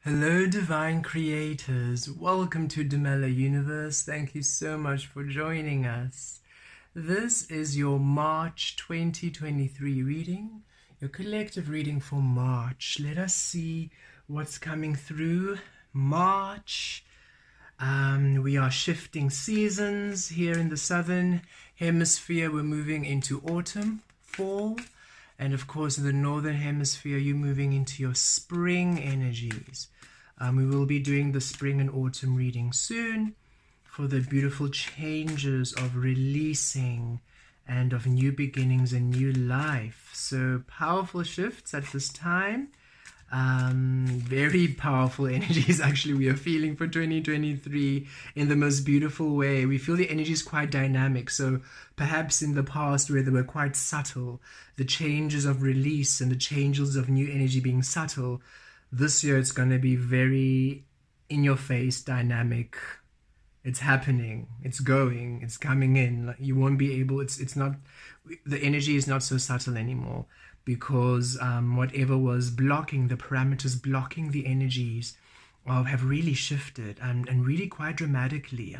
Hello, divine creators. Welcome to Demella Universe. Thank you so much for joining us. This is your March 2023 reading, your collective reading for March. Let us see what's coming through March. We are shifting seasons here in the southern hemisphere. We're moving into autumn, fall. And of course, in the northern hemisphere, you're moving into your spring energies. We will be doing the spring and autumn reading soon for the beautiful changes of releasing and of new beginnings and new life. So powerful shifts at this time. Very powerful energies actually we are feeling for 2023 in the most beautiful way. We feel the energy is quite dynamic, so perhaps in the past where they were quite subtle, the changes of release and the changes of new energy being subtle, this year it's going to be very in your face, dynamic. It's happening, it's going, it's coming in. Like, you won't be able, it's not, the energy is not so subtle anymore, because whatever was blocking, the parameters blocking the energies have really shifted and really quite dramatically.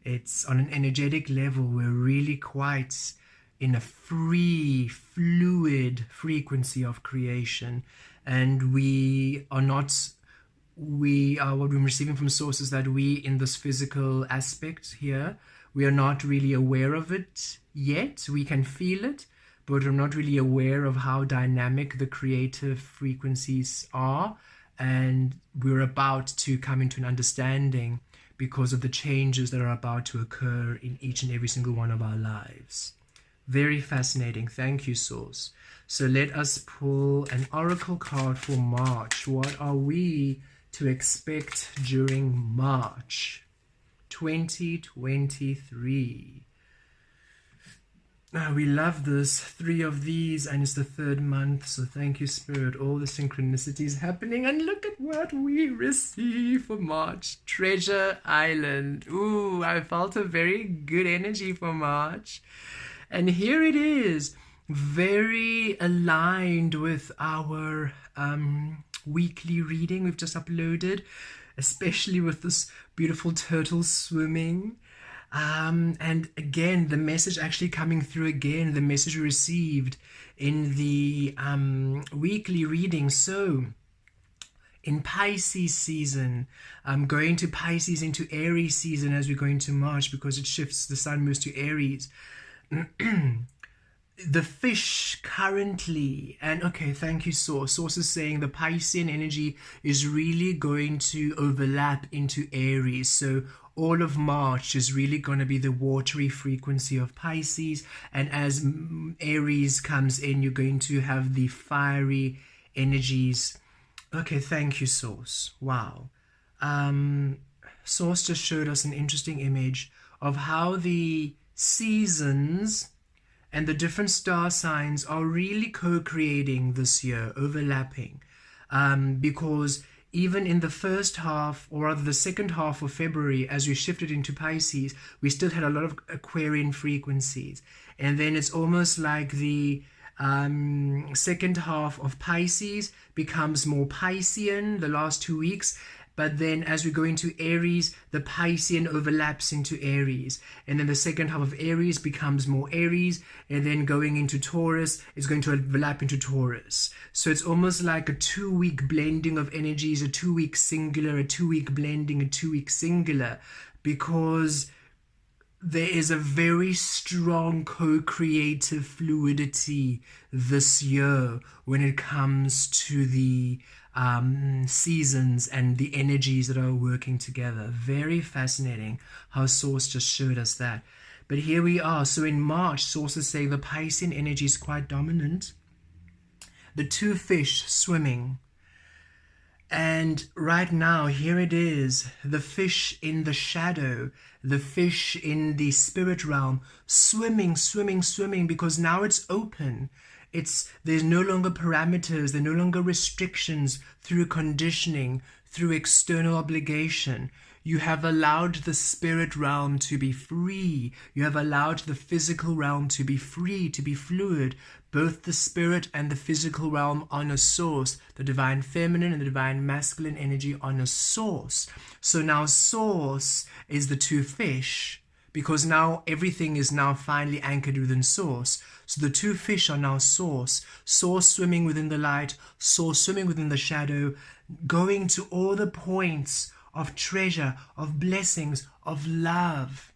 It's on an energetic level, we're really quite in a free, fluid frequency of creation, and we are what we're receiving from sources that we in this physical aspect here, we are not really aware of it yet. We can feel it, but I'm not really aware of how dynamic the creative frequencies are, and we're about to come into an understanding because of the changes that are about to occur in each and every single one of our lives. Very fascinating. Thank you, Source. So let us pull an oracle card for March. What are we to expect during March 2023? We love this, 3 of these, and it's the 3rd month, so thank you, Spirit. All the synchronicities happening, and look at what we receive for March. Treasure Island. Ooh, I felt a very good energy for March. And here it is, very aligned with our weekly reading we've just uploaded, especially with this beautiful turtle swimming. And again, the message actually coming through again, the message we received in the weekly reading. So in Pisces season, going to Pisces into Aries season as we go into March, because it shifts, the sun moves to Aries. The fish currently, and okay, thank you, Source. Source is saying the Piscean energy is really going to overlap into Aries. So all of March is really going to be the watery frequency of Pisces, and as Aries comes in, you're going to have the fiery energies. Okay, thank you, Source. Wow. Source just showed us an interesting image of how the seasons and the different star signs are really co-creating this year, overlapping, because even in the first half, or rather the second half of February, as we shifted into Pisces, we still had a lot of Aquarian frequencies, and then it's almost like the second half of Pisces becomes more Piscean the last 2 weeks. But then as we go into Aries, the Piscean overlaps into Aries. And then the second half of Aries becomes more Aries. And then going into Taurus, it's going to overlap into Taurus. So it's almost like a 2-week blending of energies, a 2-week singular, a 2-week blending, a 2-week singular. Because there is a very strong co-creative fluidity this year when it comes to the seasons and the energies that are working together. Very fascinating how Source just showed us that. But here we are. So in March, Source is saying the Piscean energy is quite dominant. The 2 fish swimming. And right now, here it is, the fish in the shadow, the fish in the spirit realm, swimming, swimming, swimming, because now it's open. There's no longer parameters, there are no longer restrictions through conditioning, through external obligation. You have allowed the spirit realm to be free. You have allowed the physical realm to be free, to be fluid. Both the spirit and the physical realm on a source. The divine feminine and the divine masculine energy on a source. So now source is the two fish, because now everything is now finally anchored within source. So the two fish are now source. Source swimming within the light, source swimming within the shadow, going to all the points of treasure, of blessings, of love.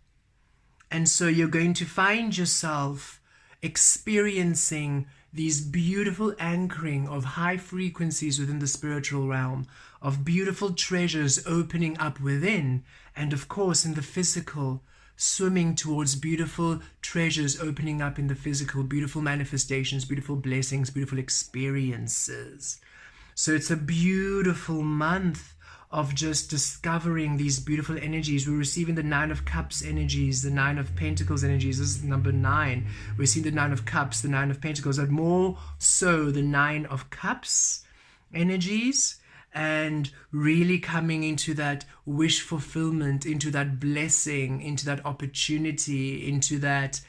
And so you're going to find yourself experiencing these beautiful anchoring of high frequencies within the spiritual realm, of beautiful treasures opening up within, and of course in the physical, swimming towards beautiful treasures opening up in the physical, beautiful manifestations, beautiful blessings, beautiful experiences. So it's a beautiful month of just discovering these beautiful energies. We're receiving the 9 of Cups energies, the 9 of Pentacles energies. This is number 9. We're seeing the 9 of Cups, the 9 of Pentacles, but more so the 9 of Cups energies, and really coming into that wish fulfillment, into that blessing, into that opportunity, into that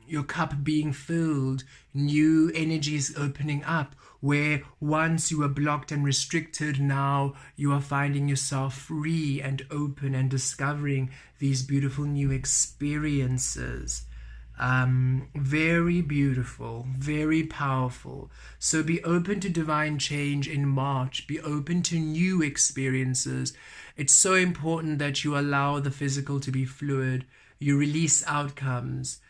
your cup being filled, new energies opening up, where once you were blocked and restricted, now you are finding yourself free and open and discovering these beautiful new experiences. Very beautiful, very powerful. So be open to divine change in March. Be open to new experiences. It's so important that you allow the physical to be fluid. You release outcomes.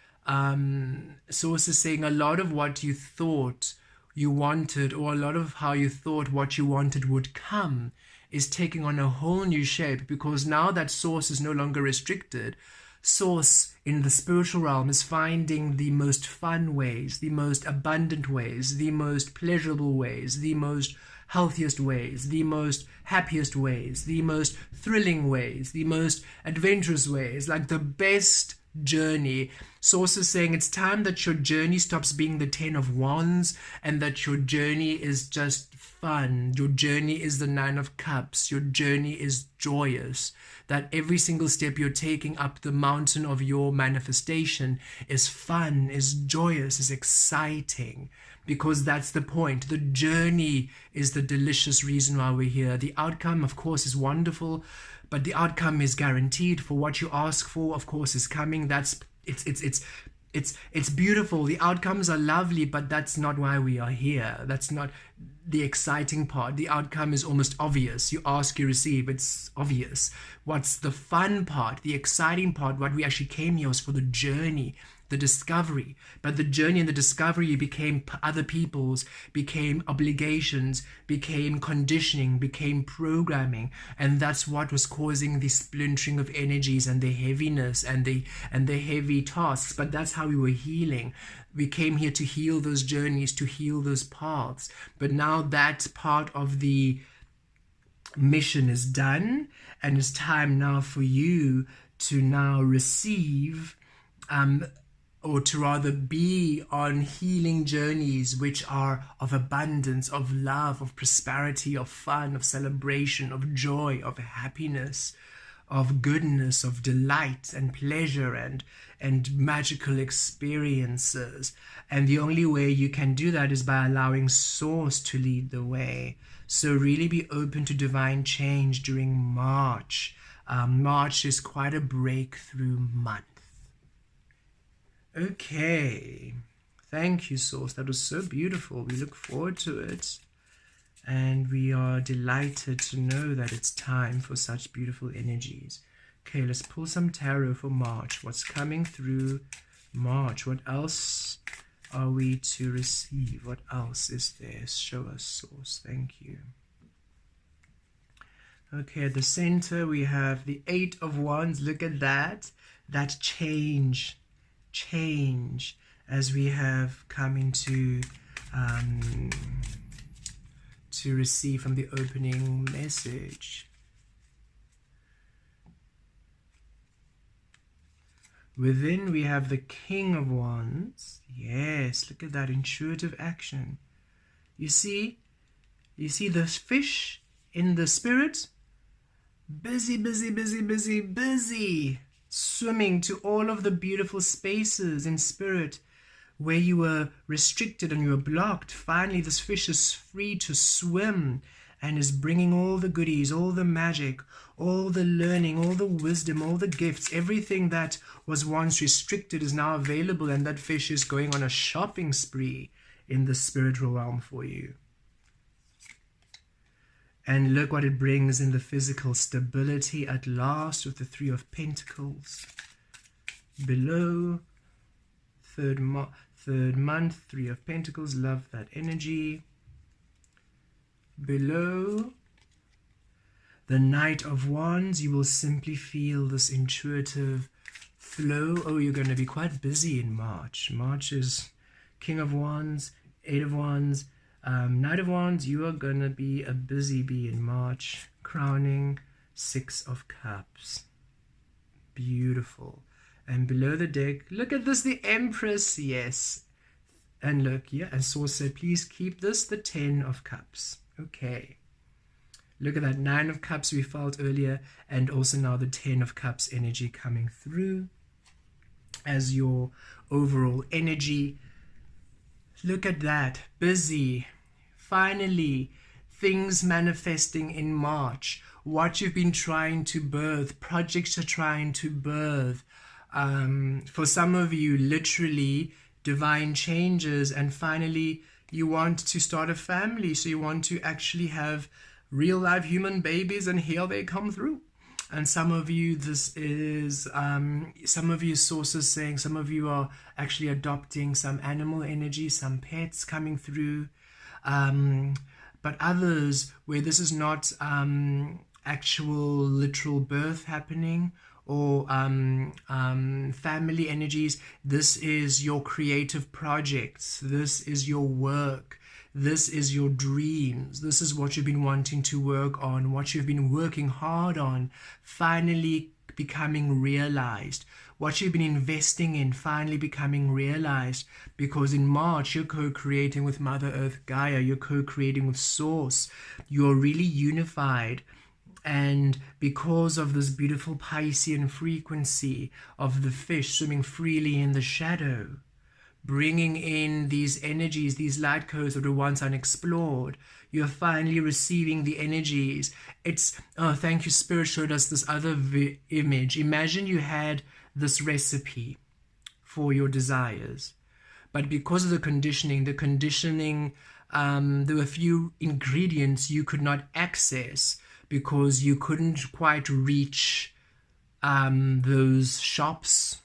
Source is saying a lot of what you thought you wanted, or a lot of how you thought what you wanted would come, is taking on a whole new shape, because now that source is no longer restricted. Source in the spiritual realm is finding the most fun ways, the most abundant ways, the most pleasurable ways, the most healthiest ways, the most happiest ways, the most thrilling ways, the most adventurous ways, like the best journey. Source is saying it's time that your journey stops being the 10 of Wands, and that your journey is just fun. Your journey is the 9 of Cups. Your journey is joyous. That every single step you're taking up the mountain of your manifestation is fun, is joyous, is exciting. Because that's the point. The journey is the delicious reason why we're here. The outcome, of course, is wonderful, but the outcome is guaranteed. For what you ask for, of course, is coming. It's beautiful. The outcomes are lovely, but that's not why we are here. That's not the exciting part. The outcome is almost obvious. You ask, you receive. It's obvious. What's the fun part, the exciting part, what we actually came here was for the journey, the discovery. But the journey and the discovery became other people's, became obligations, became conditioning, became programming, and that's what was causing the splintering of energies and the heaviness and the heavy tasks. But that's how we were healing. We came here to heal those journeys, to heal those paths. But now that part of the mission is done, and it's time now for you to now receive, or to rather be on healing journeys which are of abundance, of love, of prosperity, of fun, of celebration, of joy, of happiness, of goodness, of delight and pleasure and magical experiences. And the only way you can do that is by allowing Source to lead the way. So really be open to divine change during March. March is quite a breakthrough month. Okay, thank you, Source. That was so beautiful. We look forward to it, and we are delighted to know that it's time for such beautiful energies. Okay, let's pull some tarot for March. What's coming through March? What else are we to receive? What else is there? Show us, Source. Thank you. Okay, at the center we have the 8 of Wands. Look at that. That change as we have come into to receive from the opening message. Within we have the King of Wands. Yes, look at that intuitive action. You see the fish In the spirit, busy, busy, busy, busy, busy, swimming to all of the beautiful spaces in spirit where you were restricted and you were blocked. Finally, this fish is free to swim and is bringing all the goodies, all the magic, all the learning, all the wisdom, all the gifts. Everything that was once restricted is now available, and that fish is going on a shopping spree in the spiritual realm for you. And look what it brings in the physical stability at last with the Three of Pentacles. Below, third month, Three of Pentacles, love that energy. Below, the Knight of Wands, you will simply feel this intuitive flow. Oh, you're going to be quite busy in March. March is King of Wands, Eight of Wands, Knight of Wands. You are going to be a busy bee in March. Crowning, Six of Cups. Beautiful. And below the deck, look at this, the Empress, yes. And look, yeah, and Sorcerer, please keep this, the Ten of Cups. Okay. Look at that Nine of Cups we felt earlier, and also now the Ten of Cups energy coming through as your overall energy. Look at that, busy. Finally, things manifesting in March. What you've been trying to birth, projects you're trying to birth. For some of you, literally divine changes, and finally you want to start a family, so you want to actually have real life human babies, and here they come through. And some of you, this is some of you sources saying some of you are actually adopting some animal energy, some pets coming through, but others where this is not actual literal birth happening, or family energies. This is your creative projects, this is your work, this is your dreams, this is what you've been wanting to work on, what you've been working hard on, finally becoming realized, what you've been investing in finally becoming realized, because in March you're co-creating with Mother Earth Gaia, you're co-creating with Source, you're really unified. And because of this beautiful Piscean frequency of the fish swimming freely in the shadow, bringing in these energies, these light codes that were once unexplored, you're finally receiving the energies. It's, oh, thank you, Spirit showed us this other image. Imagine you had this recipe for your desires, but because of the conditioning, there were a few ingredients you could not access, because you couldn't quite reach those shops,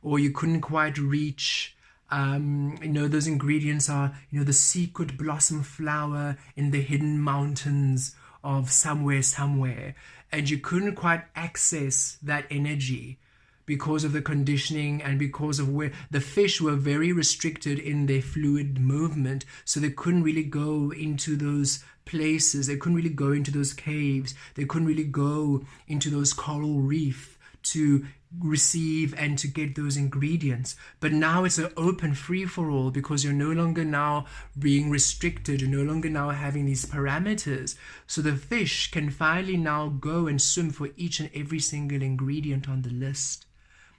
or you couldn't quite reach, those ingredients are, the secret blossom flower in the hidden mountains of somewhere, and you couldn't quite access that energy because of the conditioning and because of where the fish were very restricted in their fluid movement, so they couldn't really go into those places, they couldn't really go into those caves, they couldn't really go into those coral reef to receive and to get those ingredients. But now it's an open free-for-all, because you're no longer now being restricted, you're no longer now having these parameters, so the fish can finally now go and swim for each and every single ingredient on the list.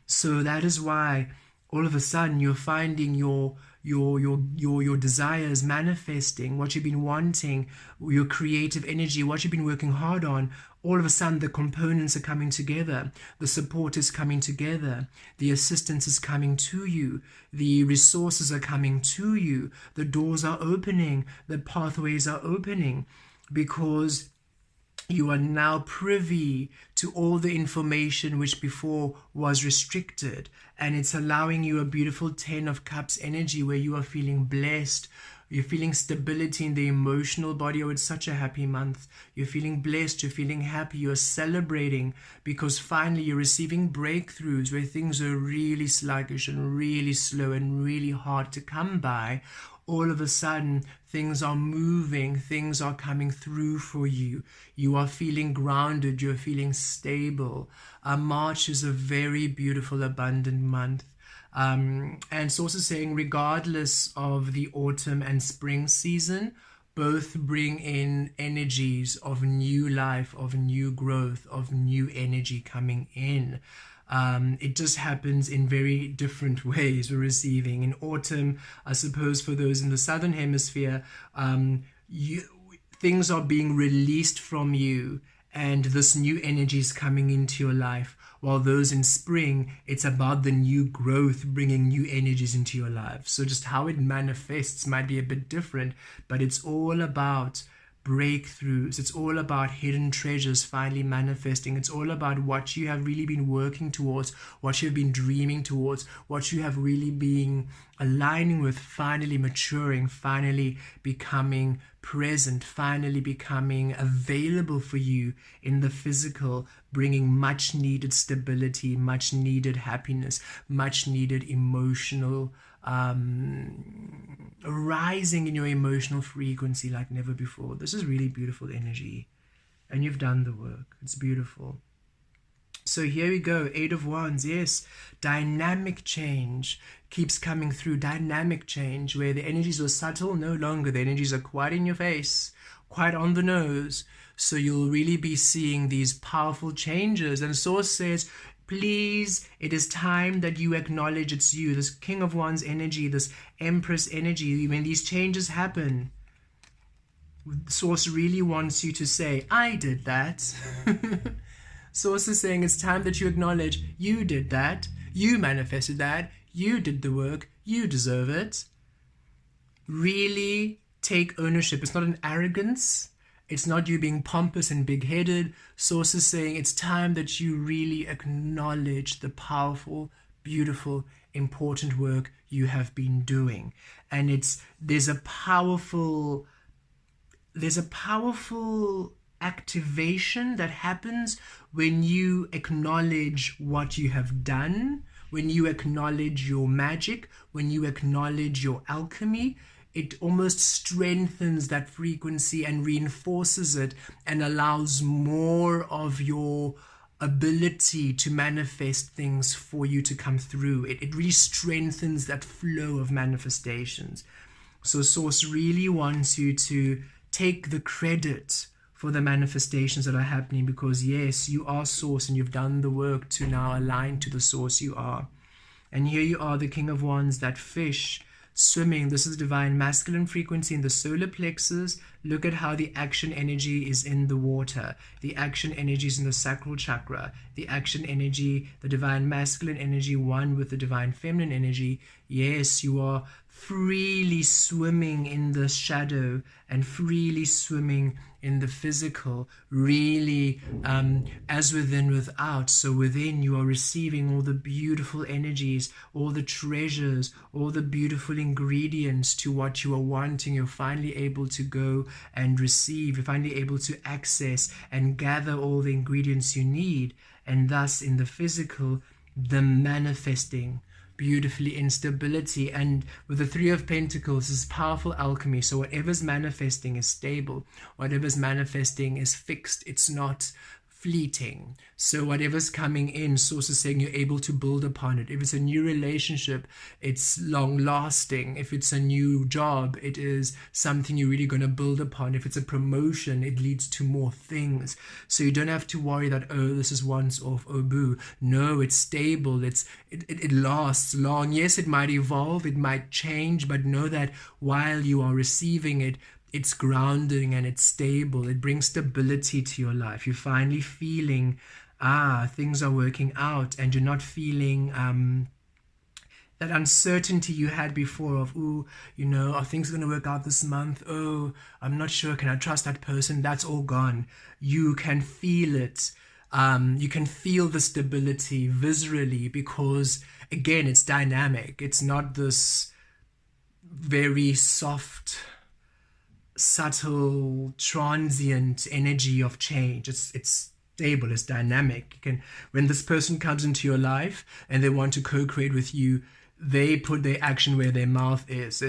So that is why all of a sudden you're finding your desires manifesting, what you've been wanting, your creative energy, what you've been working hard on. All of a sudden the components are coming together, the support is coming together, the assistance is coming to you, the resources are coming to you, the doors are opening, the pathways are opening, because you are now privy to all the information which before was restricted, and it's allowing you a beautiful 10 of Cups energy where you are feeling blessed, you're feeling stability in the emotional body. Oh, it's such a happy month. You're feeling blessed, you're feeling happy, you're celebrating, because finally you're receiving breakthroughs where things are really sluggish and really slow and really hard to come by. All of a sudden things are moving, things are coming through for you. You are feeling grounded, you're feeling stable. March is a very beautiful, abundant month. And it's also saying, regardless of the autumn and spring season, both bring in energies of new life, of new growth, of new energy coming in. It just happens in very different ways. We're receiving in autumn, I suppose, for those in the southern hemisphere, things are being released from you, and this new energy is coming into your life. While those in spring, it's about the new growth, bringing new energies into your life. So just how it manifests might be a bit different, but it's all about breakthroughs. It's all about hidden treasures finally manifesting. It's all about what you have really been working towards, what you've been dreaming towards, what you have really been aligning with, finally maturing, finally becoming present, finally becoming available for you in the physical, bringing much needed stability, much needed happiness, much needed emotional rising in your emotional frequency like never before. This is really beautiful energy, and you've done the work. It's beautiful. So here we go, 8 of Wands. Yes, dynamic change keeps coming through. Dynamic change, where the energies were subtle, no longer. The energies are quite in your face, quite on the nose. So you'll really be seeing these powerful changes. And Source says, please, it is time that you acknowledge it's you. This King of Wands energy, this Empress energy, when these changes happen, Source really wants you to say, I did that. Source is saying it's time that you acknowledge you did that, you manifested that, you did the work, you deserve it. Really take ownership. It's not an arrogance. It's not you being pompous and big-headed. Source is saying it's time that you really acknowledge the powerful, beautiful, important work you have been doing. And there's a powerful activation that happens when you acknowledge what you have done, when you acknowledge your magic, when you acknowledge your alchemy. It almost strengthens that frequency and reinforces it and allows more of your ability to manifest things for you to come through. It really strengthens that flow of manifestations. So Source really wants you to take the credit for the manifestations that are happening, because yes, you are Source and you've done the work to now align to the Source you are. And here you are, the King of Wands, that fish swimming. This is divine masculine frequency in the solar plexus. Look at how the action energy is in the water. The action energy is in the sacral chakra. The action energy, the divine masculine energy, one with the divine feminine energy. Yes, you are freely swimming in the shadow and freely swimming in the physical, really as within without. So within you are receiving all the beautiful energies, all the treasures, all the beautiful ingredients to what you are wanting. You're finally able to go and receive. You're finally able to access and gather all the ingredients you need, and thus in the physical, the manifesting beautifully in stability. And with the Three of Pentacles is powerful alchemy. So whatever's manifesting is stable, whatever's manifesting is fixed, it's not fleeting. So whatever's coming in, Source is saying you're able to build upon it. If it's a new relationship, it's long lasting. If it's a new job, it is something you're really going to build upon. If it's a promotion, it leads to more things. So you don't have to worry that, oh, this is once off, oh boo. No, it's stable. It lasts long. Yes, it might evolve, it might change, but know that while you are receiving it, it's grounding and it's stable. It brings stability to your life. You're finally feeling, things are working out, and you're not feeling that uncertainty you had before of, are things going to work out this month? Oh, I'm not sure. Can I trust that person? That's all gone. You can feel it. You can feel the stability viscerally, because again, it's dynamic. It's not this very soft, subtle, transient energy of change. It's stable, it's dynamic. When this person comes into your life and they want to co-create with you, they put their action where their mouth is.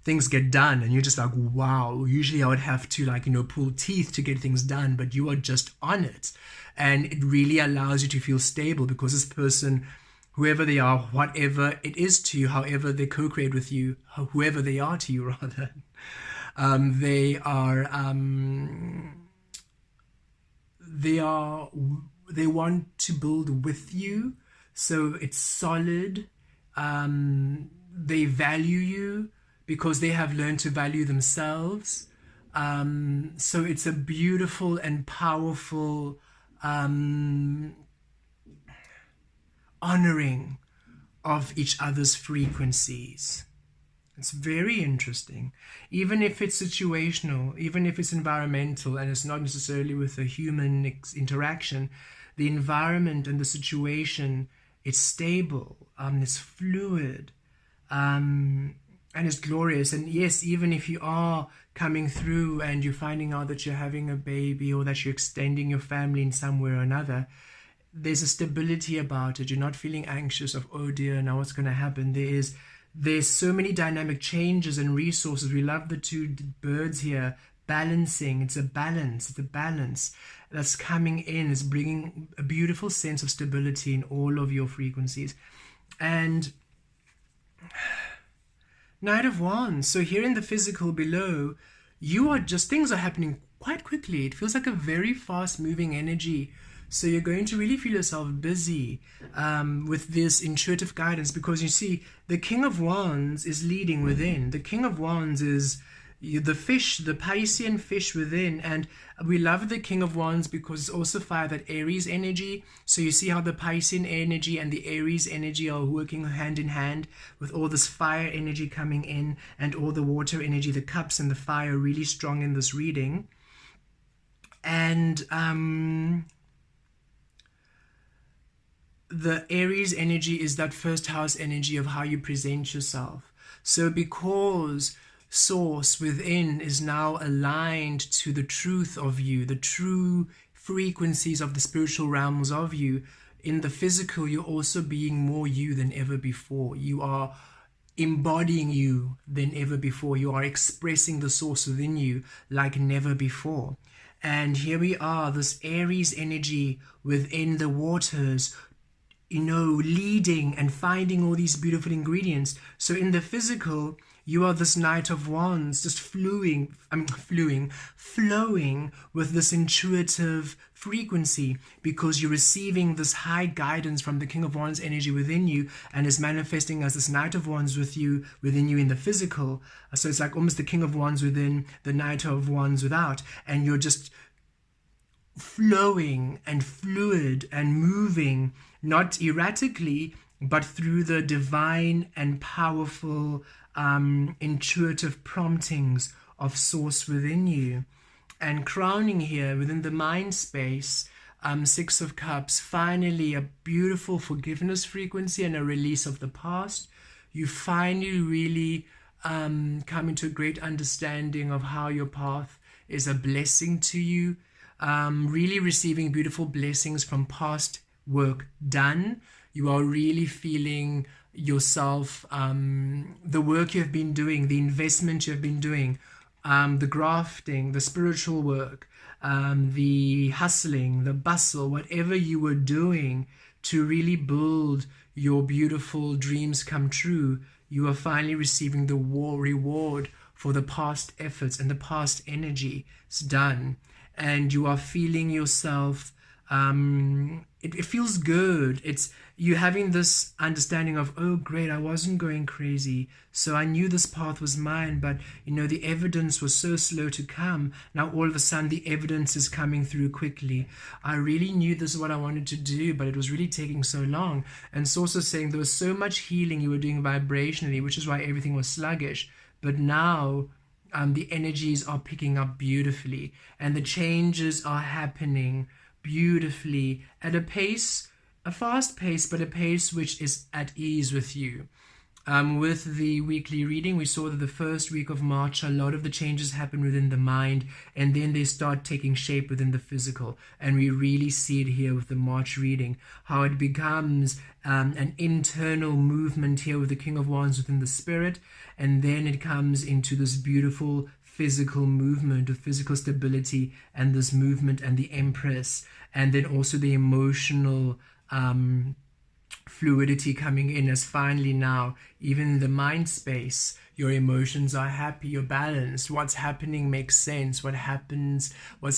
Things get done and you're just like, wow. Usually I would have to pull teeth to get things done, but you are just on it. And it really allows you to feel stable, because this person, whoever they are, whatever it is to you, however they co-create with you, whoever they are to you rather, They are they want to build with you, so it's solid. They value you because they have learned to value themselves. So it's a beautiful and powerful honoring of each other's frequencies. It's very interesting. Even if it's situational, even if it's environmental, and it's not necessarily with a human interaction, the environment and the situation, it's stable, it's fluid, and it's glorious. And yes, even if you are coming through and you're finding out that you're having a baby or that you're extending your family in some way or another, there's a stability about it. You're not feeling anxious of, oh dear, now what's going to happen. There's so many dynamic changes and resources. We love the two birds here balancing. It's a balance that's coming in. It's bringing a beautiful sense of stability in all of your frequencies. And Knight of Wands. So here in the physical below, things are happening quite quickly. It feels like a very fast moving energy. So you're going to really feel yourself busy with this intuitive guidance, because you see, the King of Wands is leading within. The King of Wands is the fish, the Piscean fish within. And we love the King of Wands because it's also fire, that Aries energy. So you see how the Piscean energy and the Aries energy are working hand in hand with all this fire energy coming in and all the water energy, the cups and the fire really strong in this reading. And the Aries energy is that first house energy of how you present yourself. So because source within is now aligned to the truth of you, the true frequencies of the spiritual realms of you, in the physical, you're also being more you than ever before. You are embodying you than ever before. You are expressing the source within you like never before. And here we are, this Aries energy within the waters, leading and finding all these beautiful ingredients. So in the physical, you are this Knight of Wands, just flowing with this intuitive frequency, because you're receiving this high guidance from the King of Wands energy within you, and is manifesting as this Knight of Wands within you in the physical. So it's like almost the King of Wands within, the Knight of Wands without, and you're just flowing and fluid and moving, not erratically, but through the divine and powerful intuitive promptings of source within you. And crowning here within the mind space, Six of Cups, finally a beautiful forgiveness frequency and a release of the past. You finally really come into a great understanding of how your path is a blessing to you, really receiving beautiful blessings from past work done. You are really feeling yourself, the work you have been doing, the investment you have been doing, the grafting, the spiritual work, the hustling, the bustle, whatever you were doing to really build your beautiful dreams come true. You are finally receiving the reward for the past efforts and the past energy. It's done. And you are feeling yourself, it feels good. It's you having this understanding of, oh great, I wasn't going crazy, so I knew this path was mine, but the evidence was so slow to come. Now all of a sudden the evidence is coming through quickly. I really knew this is what I wanted to do, but it was really taking so long. And it's also saying there was so much healing you were doing vibrationally, which is why everything was sluggish, but now the energies are picking up beautifully, and the changes are happening beautifully at a fast pace, but a pace which is at ease with you. With the weekly reading, we saw that the first week of March, a lot of the changes happen within the mind, and then they start taking shape within the physical. And we really see it here with the March reading, how it becomes an internal movement here with the King of Wands within the spirit, and then it comes into this beautiful physical movement of physical stability, and this movement and the Empress, and then also the emotional fluidity coming in as finally now, even in the mind space, your emotions are happy, you're balanced. What's happening makes sense. What's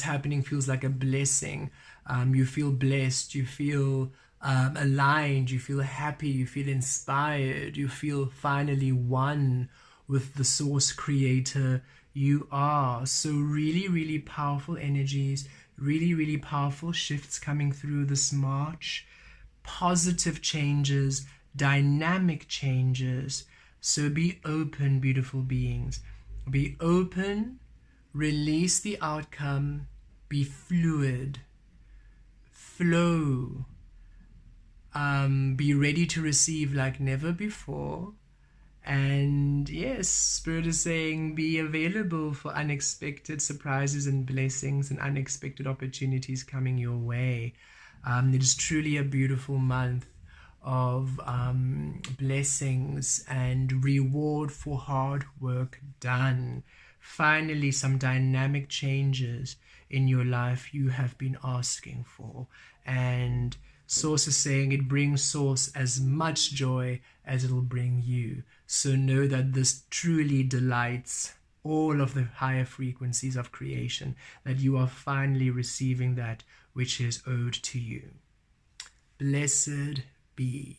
happening feels like a blessing. You feel blessed, you feel aligned, you feel happy, you feel inspired, you feel finally one with the source creator you are. So really, really powerful energies, really, really powerful shifts coming through this March. Positive changes, dynamic changes. So be open, beautiful beings. Be open, release the outcome, be fluid, flow, be ready to receive like never before. And yes, Spirit is saying be available for unexpected surprises and blessings and unexpected opportunities coming your way. It is truly a beautiful month of blessings and reward for hard work done. Finally, some dynamic changes in your life you have been asking for. And Source is saying it brings Source as much joy as it'll bring you. So know that this truly delights all of the higher frequencies of creation, that you are finally receiving that which is owed to you. Blessed be.